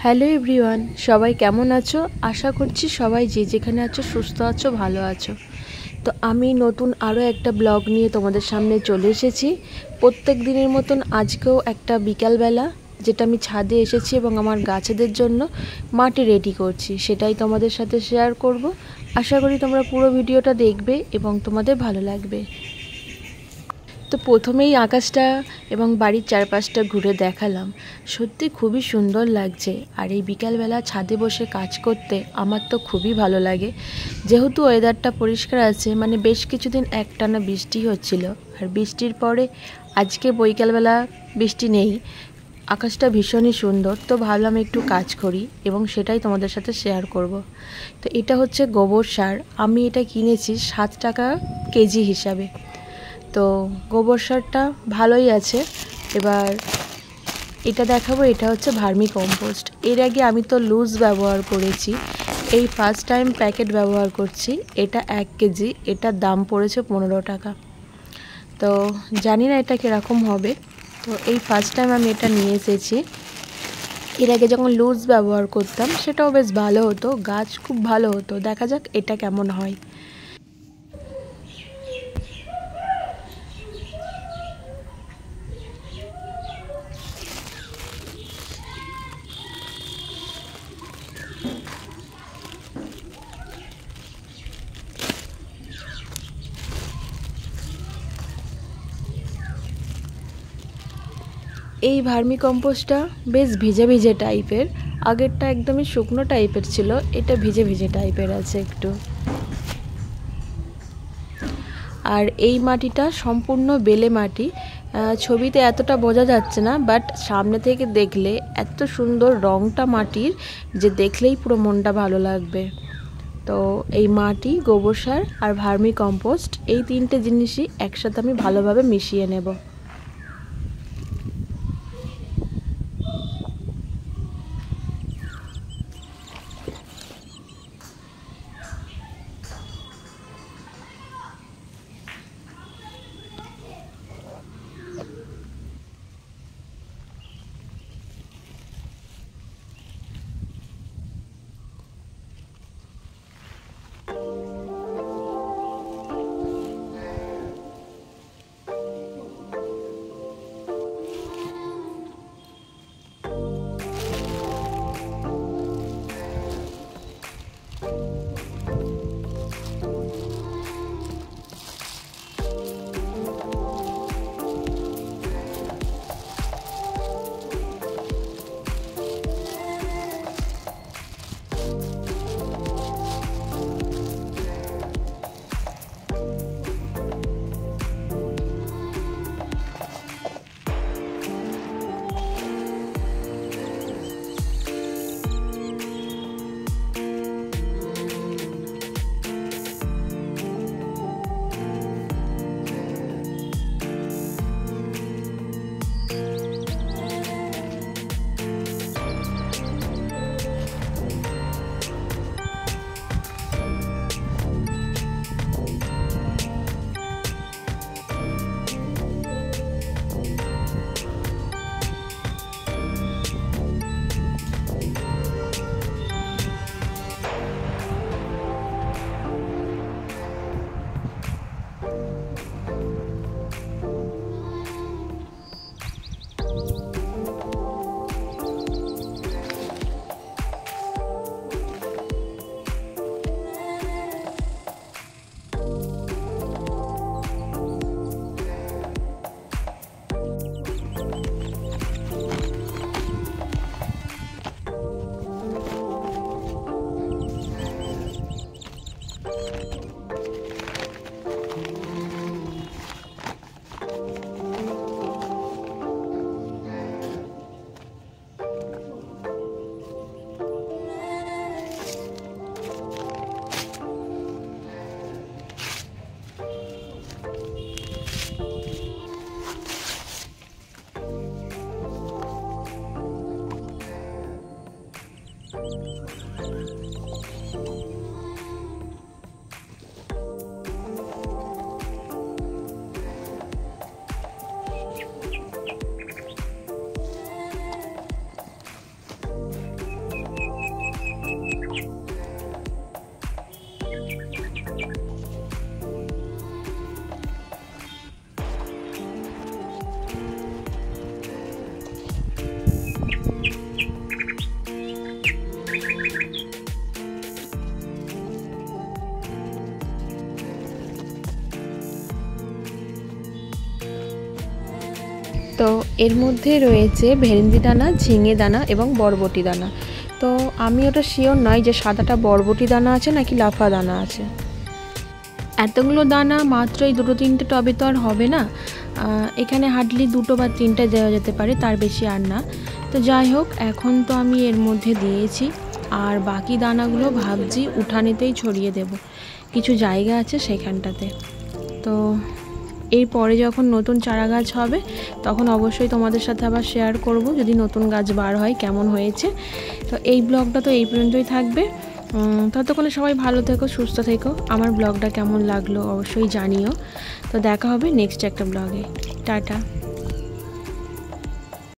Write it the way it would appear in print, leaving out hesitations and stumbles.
Hello everyone, সবাই কেমন আছো? আশা করছি সবাই যে যেখানে আছো সুস্থ আছো, ভালো আছো। তো আমি নতুন আরও একটা ব্লগ নিয়ে তোমাদের সামনে চলে এসেছি। প্রত্যেক দিনের মতন আজকেও একটা বিকালবেলা, যেটা আমি ছাদে এসেছি এবং আমার গাছেদের জন্য মাটি রেডি করছি, সেটাই তোমাদের সাথে শেয়ার করব। আশা করি তোমরা পুরো ভিডিওটা দেখবে এবং তোমাদের ভালো লাগবে। তো প্রথমেই আকাশটা এবং বাড়ির চারপাশটা ঘুরে দেখালাম। সত্যি খুবই সুন্দর লাগছে। আর এই বিকালবেলা ছাদে বসে কাজ করতে আমার তো খুবই ভালো লাগে। যেহেতু ওয়েদারটা পরিষ্কার আছে, মানে বেশ কিছুদিন একটানা বৃষ্টি হচ্ছিল, আর বৃষ্টির পরে আজকে বিকালবেলা বৃষ্টি নেই, আকাশটা ভীষণই সুন্দর। তো ভাবলাম একটু কাজ করি এবং সেটাই তোমাদের সাথে শেয়ার করব। তো এটা হচ্ছে গোবর সার। আমি এটা কিনেছি 7 টাকা কেজি হিসাবে। তো গোবর সারটা ভালোই আছে। এবার এটা দেখাবো, এটা হচ্ছে ভার্মি কম্পোস্ট। এর আগে আমি তো লুজ ব্যবহার করেছি, এই ফার্স্ট টাইম প্যাকেট ব্যবহার করছি। এটা 1 কেজি, এটার দাম পড়েছে 15 টাকা। তো জানি না এটা কীরকম হবে। তো এই ফার্স্ট টাইম আমি এটা নিয়ে এসেছি। এর আগে যখন লুজ ব্যবহার করতাম সেটাও বেশ ভালো হতো, গাছ খুব ভালো হতো। দেখা যাক এটা কেমন হয়। এই ভার্মি কম্পোস্টটা বেশ ভিজে ভিজে টাইপের, আগেরটা একদমই শুকনো টাইপের ছিল, এটা ভিজে ভিজে টাইপের আছে একটু। আর এই মাটিটা সম্পূর্ণ বেলে মাটি। ছবিতে এতটা বোঝা যাচ্ছে না, বাট সামনে থেকে দেখলে এত সুন্দর রঙটা মাটির, যে দেখলেই পুরো মনটা ভালো লাগবে। তো এই মাটি, গোবর সার আর ভার্মি কম্পোস্ট, এই 3টে জিনিসই একসাথে আমি ভালোভাবে মিশিয়ে নেব। এর মধ্যে রয়েছে ভেন্ডি দানা, ঝিঙে দানা এবং বরবটি দানা। তো আমি ওটা শিওর নয় যে সাদাটা বরবটি দানা আছে নাকি লাফা দানা আছে। এতগুলো দানা মাত্র এই 2-3টে টবে তো আর হবে না, এখানে হার্ডলি 2 বা 3টে দেওয়া যেতে পারে, তার বেশি আর না। তো যাই হোক, এখন তো আমি এর মধ্যে দিয়েছি, আর বাকি দানাগুলো ভাবছি উঠানেতেই ছড়িয়ে দেব, কিছু জায়গা আছে সেখানটাতে। তো এরপরে যখন নতুন চারা গাছ হবে তখন অবশ্যই তোমাদের সাথে আবার শেয়ার করব, যদি নতুন গাছ বার হয় কেমন হয়েছে। তো এই ব্লগটা তো এই পর্যন্তই থাকবে। ততক্ষণে সবাই ভালো থেকো, সুস্থ থেকো। আমার ব্লগটা কেমন লাগলো অবশ্যই জানিও। তো দেখা হবে নেক্সট একটা ব্লগে। টাটা।